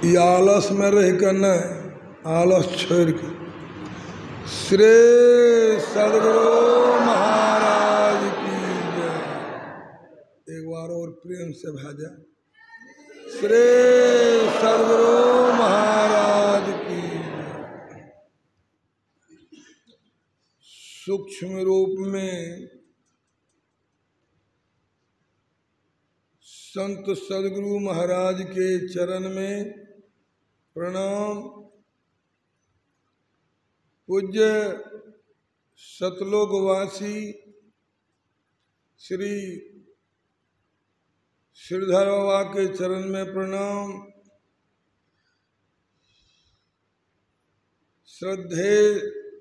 ये आलस में रह कर न, आलस छोड़ के श्री सदगुरु महाराज की जय। एक बार और प्रेम से भाजा श्री सदगुरु महाराज की जय। सूक्ष्म रूप में संत सदगुरु महाराज के चरण में प्रणाम। पूज्य सतलोकवासी श्री श्रीधर बाबा के चरण में प्रणाम। श्रद्धेय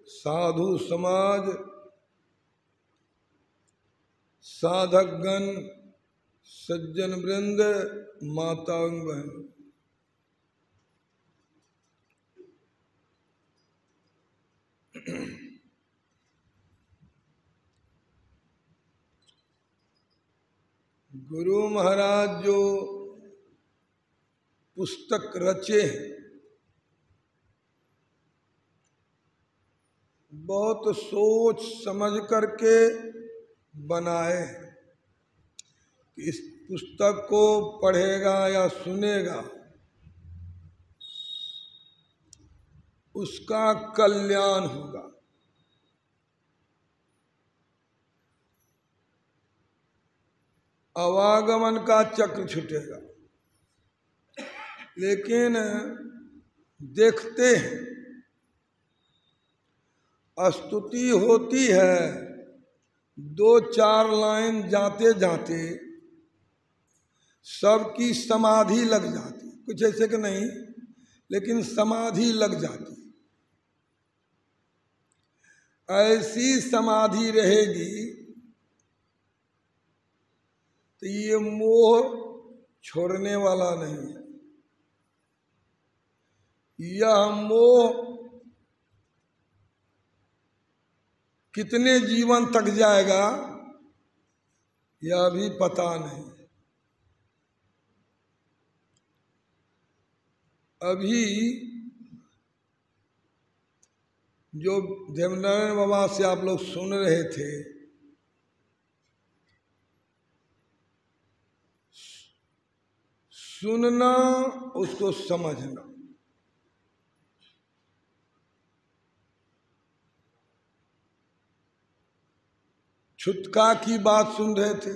साधु समाज, साधकगण, सज्जन वृंद, माता बहन, गुरु महाराज जो पुस्तक रचे हैं बहुत सोच समझ करके बनाए। इस पुस्तक को पढ़ेगा या सुनेगा उसका कल्याण होगा। आवागमन का चक्र छूटेगा। लेकिन देखते हैं स्तुति होती है, दो चार लाइन जाते जाते सबकी समाधि लग जाती, कुछ ऐसे कि नहीं, लेकिन समाधि लग जाती। ऐसी समाधि रहेगी तो ये मोह छोड़ने वाला नहीं है। यह मोह कितने जीवन तक जाएगा यह भी पता नहीं। अभी जो देवनारायण बाबा से आप लोग सुन रहे थे, सुनना उसको समझना। छुटका की बात सुन रहे थे,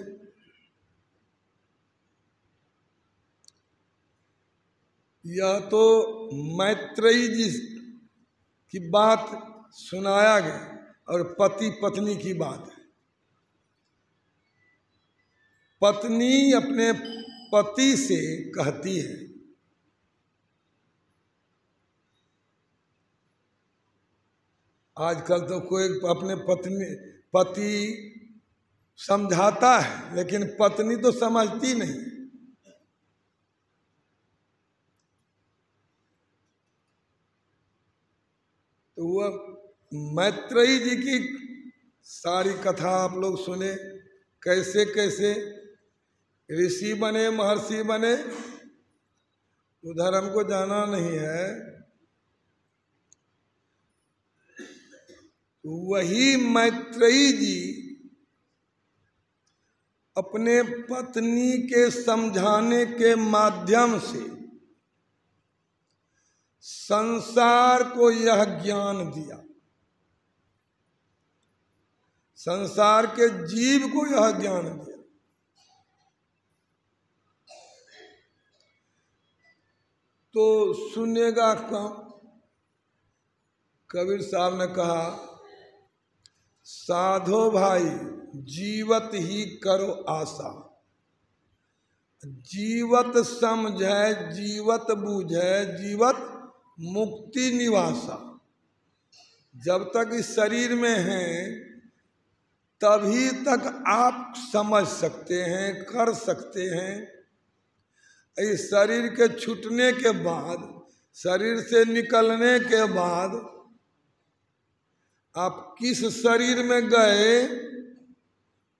यह तो मैत्रेयी जी की बात सुनाया गया और पति पत्नी की बात है। पत्नी अपने पति से कहती है, आजकल तो कोई अपने पति समझाता है लेकिन पत्नी तो समझती नहीं। तो वह मैत्रेयी जी की सारी कथा आप लोग सुने, कैसे कैसे ऋषि बने, महर्षि बने। उधर हमको जाना नहीं है। वही मैत्रेयी जी अपने पत्नी के समझाने के माध्यम से संसार को यह ज्ञान दिया, संसार के जीव को यह ज्ञान दिया। तो सुनेगा कौन? कबीर साहब ने कहा, साधो भाई जीवत ही करो आशा, जीवत समझे जीवत बूझे जीवत मुक्ति निवासा। जब तक इस शरीर में हैं तभी तक आप समझ सकते हैं, कर सकते हैं। इस शरीर के छूटने के बाद, शरीर से निकलने के बाद आप किस शरीर में गए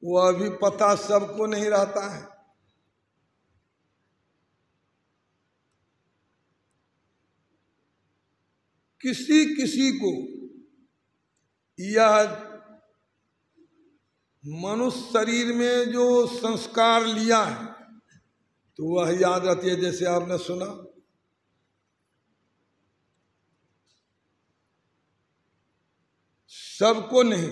वो अभी पता सबको नहीं रहता है। किसी किसी को यह मनुष्य शरीर में जो संस्कार लिया है तो वह याद रहती है, जैसे आपने सुना। सबको नहीं।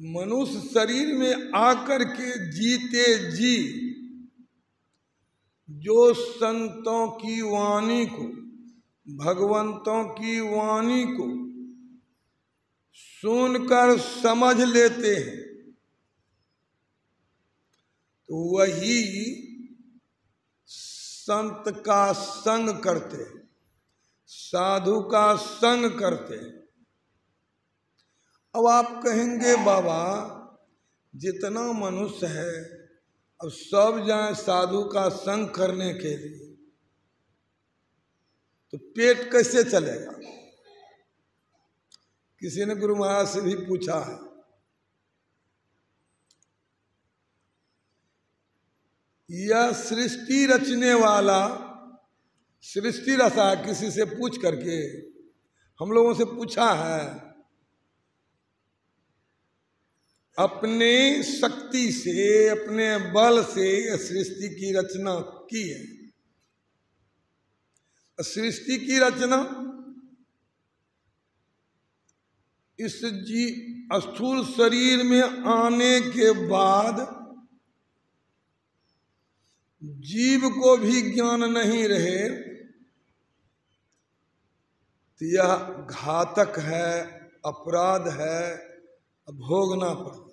मनुष्य शरीर में आकर के जीते जी जो संतों की वाणी को, भगवंतों की वाणी को सुनकर समझ लेते हैं तो वही संत का संग करते हैं, साधु का संग करते हैं। अब आप कहेंगे बाबा जितना मनुष्य है अब सब जाए साधु का संग करने के लिए, तो पेट कैसे चलेगा? किसी ने गुरु महाराज से भी पूछा है। यह सृष्टि रचने वाला सृष्टि रचा, किसी से पूछ करके हम लोगों से पूछा है, अपने शक्ति से अपने बल से सृष्टि की रचना की है। सृष्टि की रचना इस स्थूल शरीर में आने के बाद जीव को भी ज्ञान नहीं रहे तो यह घातक है, अपराध है, भोगना पड़ता है।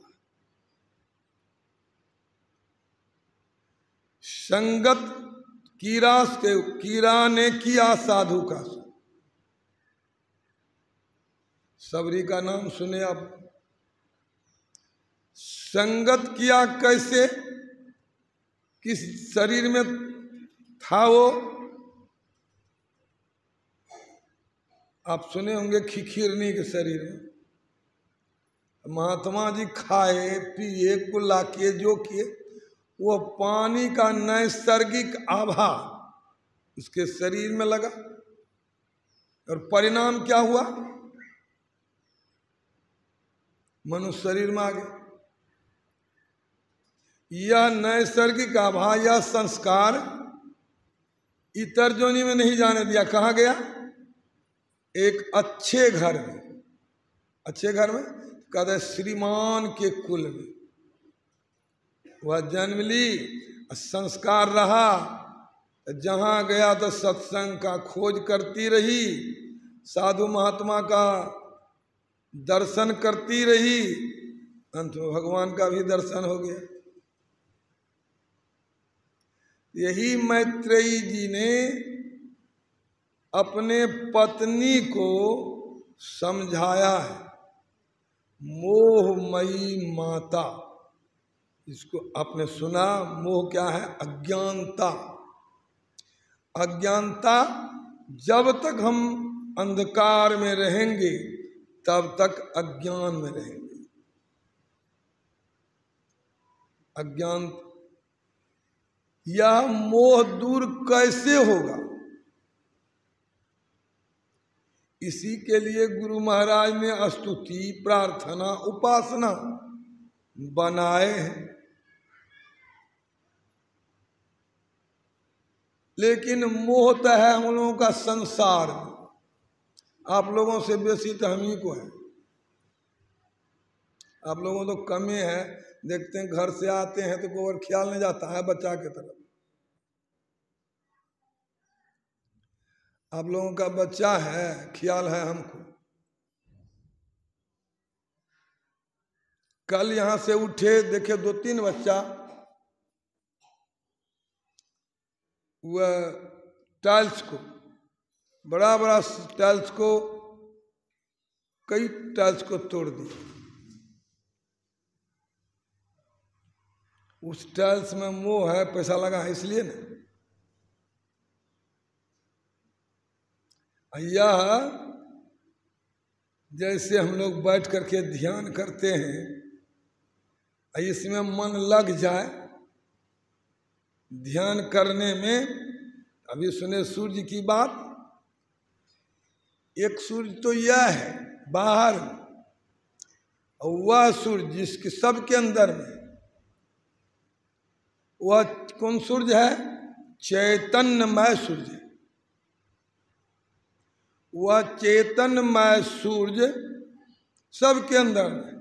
संगत कीड़ा ने किया साधु का। सबरी का नाम सुने आप। संगत किया कैसे? किस शरीर में था वो? आप सुने होंगे खिखिरनी के शरीर में। महात्मा जी खाए पिए कुल्ला किए जो किए, वो पानी का नैसर्गिक आभा उसके शरीर में लगा और परिणाम क्या हुआ? मनुष्य शरीर में आ गया। यह नैसर्गिक आभा, यह संस्कार इतर जोनी में नहीं जाने दिया। कहाँ गया? एक अच्छे घर में। अच्छे घर में कहते श्रीमान के कुल में वह जन्म ली, संस्कार रहा, जहाँ गया तो सत्संग का खोज करती रही, साधु महात्मा का दर्शन करती रही, अंत में भगवान का भी दर्शन हो गया। यही मैत्रेयी जी ने अपने पत्नी को समझाया है, मोहमयी माता। इसको आपने सुना? मोह क्या है? अज्ञानता। अज्ञानता, जब तक हम अंधकार में रहेंगे तब तक अज्ञान में रहेंगे। अज्ञान, यह मोह दूर कैसे होगा? इसी के लिए गुरु महाराज ने स्तुति, प्रार्थना, उपासना बनाए हैं। लेकिन मोह तो है हम लोगों का संसार में। आप लोगों से बेसी तो हम ही को है। आप लोगों तो कम ही है। देखते हैं घर से आते हैं तो कोई और ख्याल नहीं जाता है बच्चा की तरफ। आप लोगों का बच्चा है, ख्याल है हमको। कल यहां से उठे, देखे 2-3 बच्चा वह टाइल्स को, बड़ा बड़ा टाइल्स को, कई टाइल्स को तोड़ दिया। उस टाइल्स में मोह है, पैसा लगा है इसलिए ना। यह जैसे हम लोग बैठ करके ध्यान करते हैं, इसमें मन लग जाए ध्यान करने में, अभी सुने सूर्य की बात, एक सूर्य तो यह है बाहर, और वह सूर्य जिसके सबके अंदर में, वह कौन सूर्य है? चैतन्यमय सूर्य। वह चैतन्यमय सूर्य सबके अंदर में,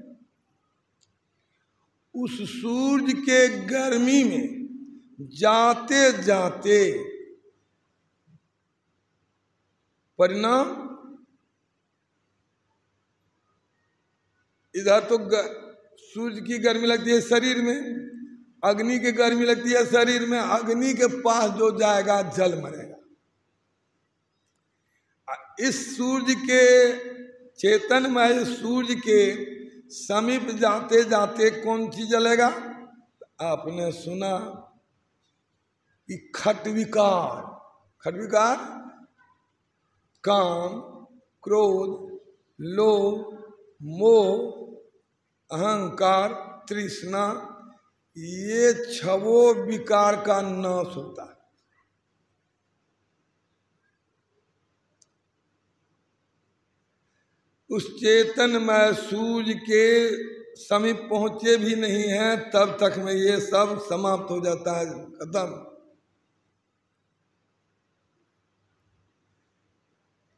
उस सूर्य के गर्मी में जाते जाते परिणाम, इधर तो सूर्य की गर्मी लगती है शरीर में, अग्नि की गर्मी लगती है शरीर में, अग्नि के पास जो जाएगा जल मरेगा। इस सूर्य के, चेतनमय सूर्य के समीप जाते जाते कौन चीज जलेगा? आपने सुना कि खटविकार, खटविकार काम, क्रोध, लोभ, मोह, अहंकार, तृष्णा, ये छवो विकार का नाश होता है। उस चेतनमय सूर्य के समीप पहुंचे भी नहीं हैं तब तक में ये सब समाप्त हो जाता है, खत्म।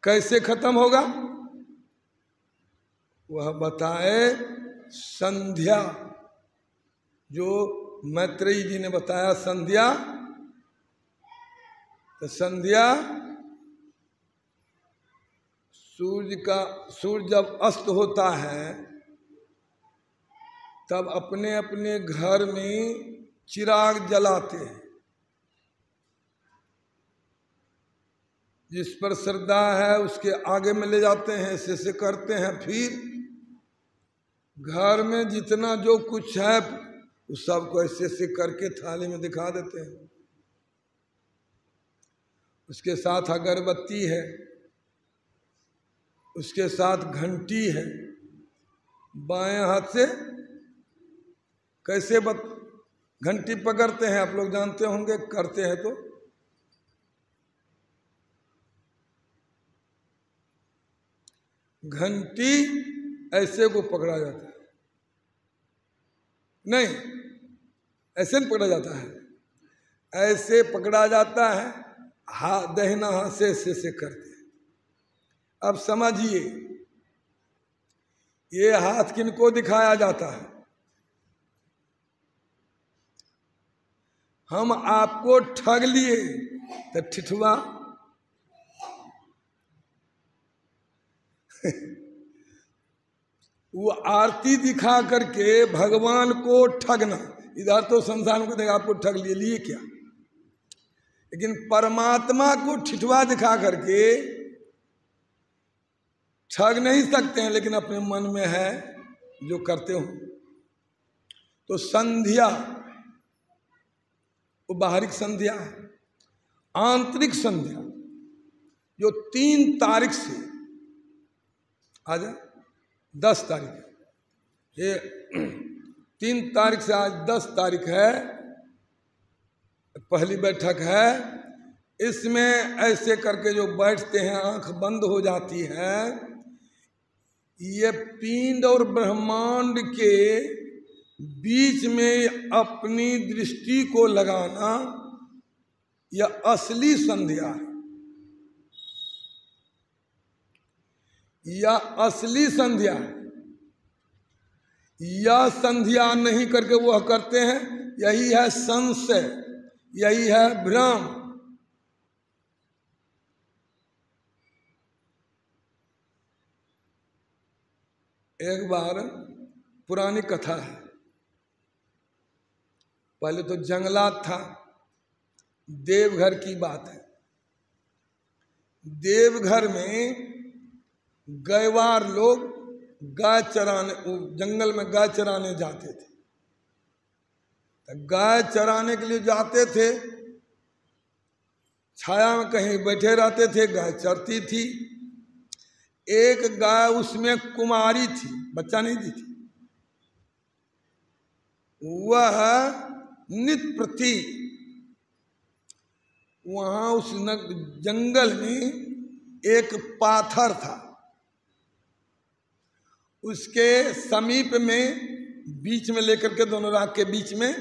कैसे खत्म होगा? वह बताए संध्या, जो मैत्रेयी जी ने बताया संध्या। तो संध्या सूर्य जब अस्त होता है तब अपने अपने घर में चिराग जलाते हैं, जिस पर श्रद्धा है उसके आगे में ले जाते हैं, ऐसे करते हैं। फिर घर में जितना जो कुछ है उस सबको ऐसे करके थाली में दिखा देते हैं। उसके साथ अगरबत्ती है, उसके साथ घंटी है। बाएं हाथ से कैसे घंटी पकड़ते हैं आप लोग जानते होंगे, करते हैं तो घंटी ऐसे को पकड़ा जाता है, नहीं ऐसे नहीं पकड़ा जाता है, ऐसे पकड़ा जाता है, हाथ दाहिना हाथ से ऐसे करते हैं। अब समझिए ये हाथ किनको दिखाया जाता है? हम आपको ठग लिए तो ठिठुआ वो आरती दिखा करके भगवान को ठगना। इधर तो संसार में देखा आपको ठग लिए क्या, लेकिन परमात्मा को ठिठुआ दिखा करके ठग नहीं सकते हैं, लेकिन अपने मन में है जो करते हो। तो संध्या वो बाहरिक संध्या है। आंतरिक संध्या जो 3 तारीख से आज 10 तारीख, ये 3 तारीख से आज 10 तारीख है, पहली बैठक है। इसमें ऐसे करके जो बैठते हैं, आंख बंद हो जाती है। ये पिंड और ब्रह्मांड के बीच में अपनी दृष्टि को लगाना, यह असली संध्या है। यह असली संध्या है। यह संध्या नहीं करके वह करते हैं, यही है संशय, यही है भ्रम। एक बार पुरानी कथा है, पहले तो जंगलात था, देवघर की बात है। देवघर में गयवार लोग गाय चराने, जंगल में गाय चराने जाते थे। तो गाय चराने के लिए जाते थे, छाया में कहीं बैठे रहते थे, गाय चरती थी। एक गाय उसमें कुमारी थी, बच्चा नहीं दी थी। वह नित्य प्रति वहां उस जंगल में एक पाथर था, उसके समीप में बीच में लेकर के, दोनों राख के बीच में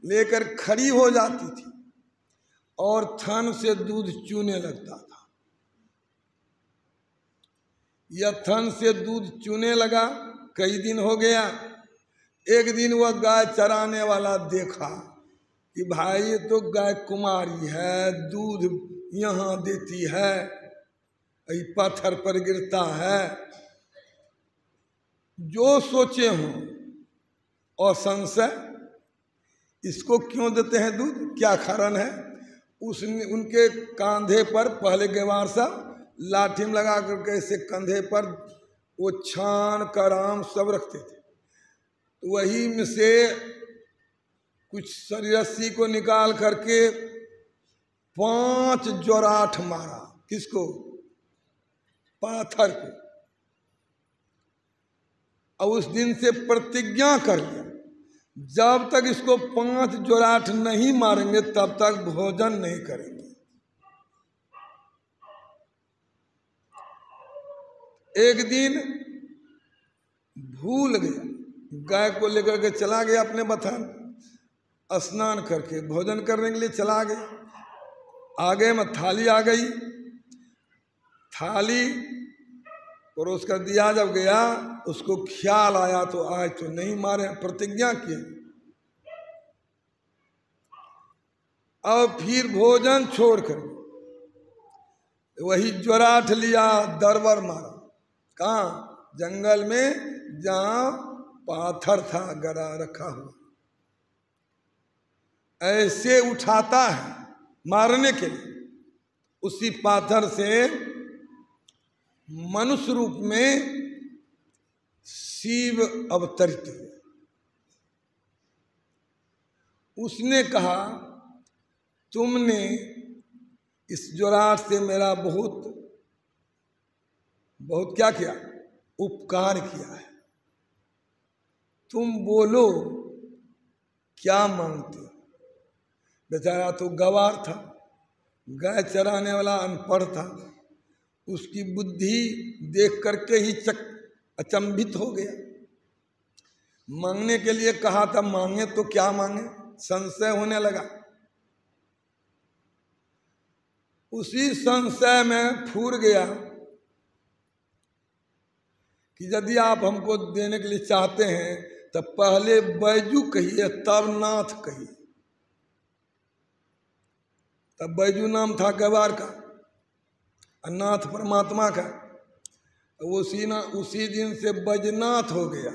लेकर खड़ी हो जाती थी और थन से दूध चूने लगता था। यह थन से दूध चूने लगा, कई दिन हो गया। एक दिन वह गाय चराने वाला देखा कि भाई ये तो गाय कुमारी है, दूध यहाँ देती है, पत्थर पर गिरता है। जो सोचे हों और संशय, इसको क्यों देते हैं दूध, क्या कारण है। उसने उनके कांधे पर, पहले गवार साहब लाठी में लगा करके ऐसे कंधे पर वो छान कराम सब रखते थे, तो वही में से कुछ रस्सी को निकाल करके 5 जोराठ मारा। किसको, पाथर को। और उस दिन से प्रतिज्ञा कर लिया, जब तक इसको 5 जोराठ नहीं मारेंगे तब तक भोजन नहीं करेंगे। एक दिन भूल गया, गाय को लेकर के चला गया अपने बथान, स्नान करके भोजन करने के लिए चला गया। आगे में थाली आ गई, थाली परोस कर दिया। जब गया उसको ख्याल आया तो आज तो नहीं मारे, प्रतिज्ञा की। और फिर भोजन छोड़कर वही जोराठ लिया, दरबर मारा। कहाँ, जंगल में जहाँ पाथर था गड़ा रखा हुआ, ऐसे उठाता है मारने के लिए। उसी पाथर से मनुष्य रूप में शिव अवतरित हुए। उसने कहा, तुमने इस जोराठ से मेरा बहुत क्या किया, उपकार किया है। तुम बोलो क्या मांगते हो। बेचारा तो गवार था, गाय चराने वाला अनपढ़ था, उसकी बुद्धि देख करके ही अचंभित हो गया। मांगने के लिए कहा था, मांगे तो क्या मांगे, संशय होने लगा। उसी संशय में फूर गया कि यदि आप हमको देने के लिए चाहते हैं तो पहले बैजू कहिए तब नाथ कहिए। तब बैजू नाम था गवार का, नाथ परमात्मा का। उसी दिन से बैजनाथ हो गया।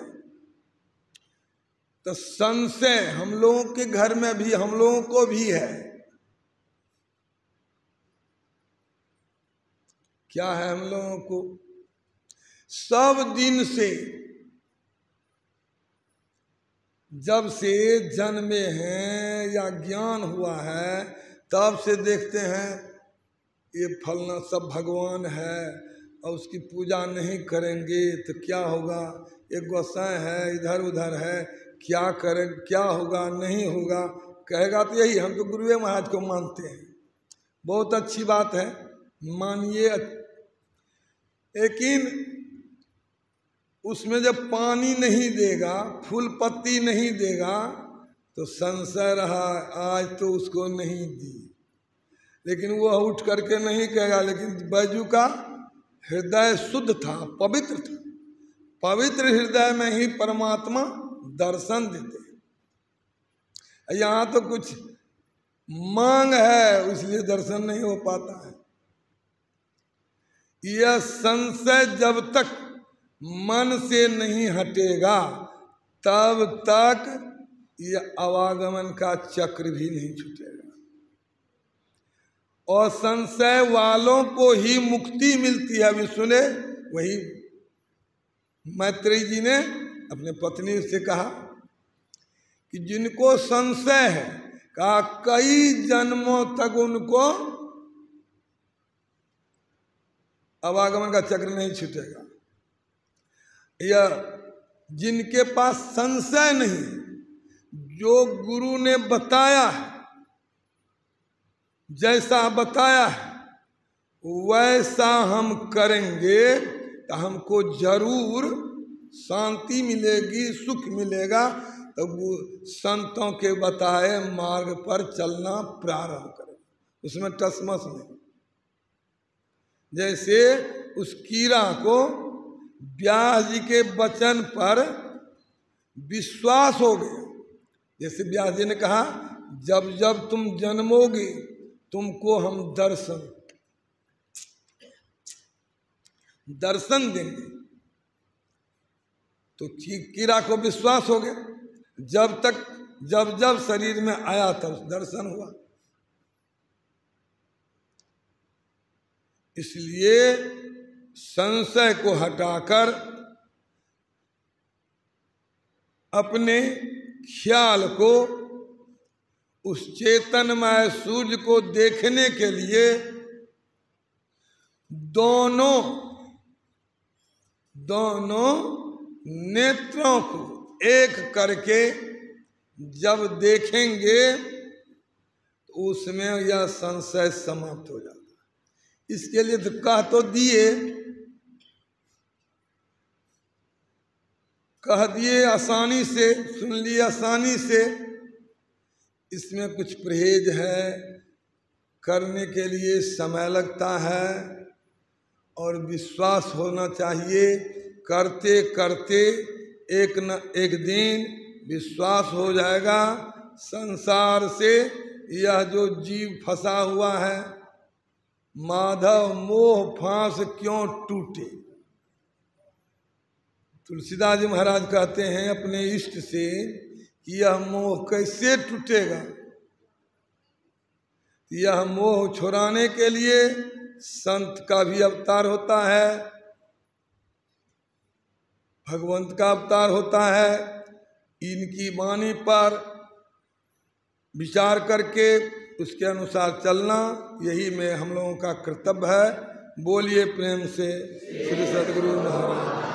तो संशय हम लोगों के घर में भी, हम लोगों को भी है। क्या है हम लोगों को, सब दिन से, जब से जन्मे हैं या ज्ञान हुआ है तब से देखते हैं ये फलना सब भगवान है और उसकी पूजा नहीं करेंगे तो क्या होगा, ये गोसाई है, इधर उधर है, क्या करें, क्या होगा, नहीं होगा, कहेगा तो यही, हम तो गुरुए महाराज को मानते हैं। बहुत अच्छी बात है, मानिए। लेकिन उसमें जब पानी नहीं देगा, फूल पत्ती नहीं देगा तो संशय रहा, आज तो उसको नहीं दी। लेकिन वह उठ करके नहीं कहेगा। लेकिन बैजू का हृदय शुद्ध था, पवित्र था। पवित्र हृदय में ही परमात्मा दर्शन देते हैं। यहाँ तो कुछ मांग है इसलिए दर्शन नहीं हो पाता है। यह संशय जब तक मन से नहीं हटेगा तब तक यह आवागमन का चक्र भी नहीं छूटेगा। और संशय वालों को ही मुक्ति मिलती है। अभी सुने, वही मैत्रेयी जी ने अपने पत्नी से कहा कि जिनको संशय है, कहा कई जन्मों तक उनको आवागमन का चक्र नहीं छूटेगा। या जिनके पास संशय नहीं, जो गुरु ने बताया है जैसा बताया है वैसा हम करेंगे तो हमको जरूर शांति मिलेगी, सुख मिलेगा। तो वो संतों के बताए मार्ग पर चलना प्रारंभ करें, उसमें टसमस नहीं। जैसे उस कीड़ा को व्यास जी के वचन पर विश्वास हो गया। जैसे व्यास जी ने कहा जब जब तुम जन्मोगे तुमको हम दर्शन देंगे। तो कीड़ा को विश्वास हो गया, जब शरीर में आया तब दर्शन हुआ। इसलिए संशय को हटाकर अपने ख्याल को उस चेतनमय सूर्य को देखने के लिए दोनों नेत्रों को एक करके जब देखेंगे तो उसमें यह संशय समाप्त हो जाता है। इसके लिए तो कह तो दिए आसानी से, सुन लिए आसानी से। इसमें कुछ परहेज है, करने के लिए समय लगता है और विश्वास होना चाहिए। करते करते एक न एक दिन विश्वास हो जाएगा। संसार से यह जो जीव फंसा हुआ है, माधव मोह फांस क्यों टूटे। तुलसीदास जी महाराज कहते हैं अपने इष्ट से कि यह मोह कैसे टूटेगा। यह मोह छुड़ाने के लिए संत का भी अवतार होता है, भगवंत का अवतार होता है। इनकी वाणी पर विचार करके उसके अनुसार चलना, यही में हम लोगों का कर्तव्य है। बोलिए प्रेम से श्री सद्गुरु महाराज।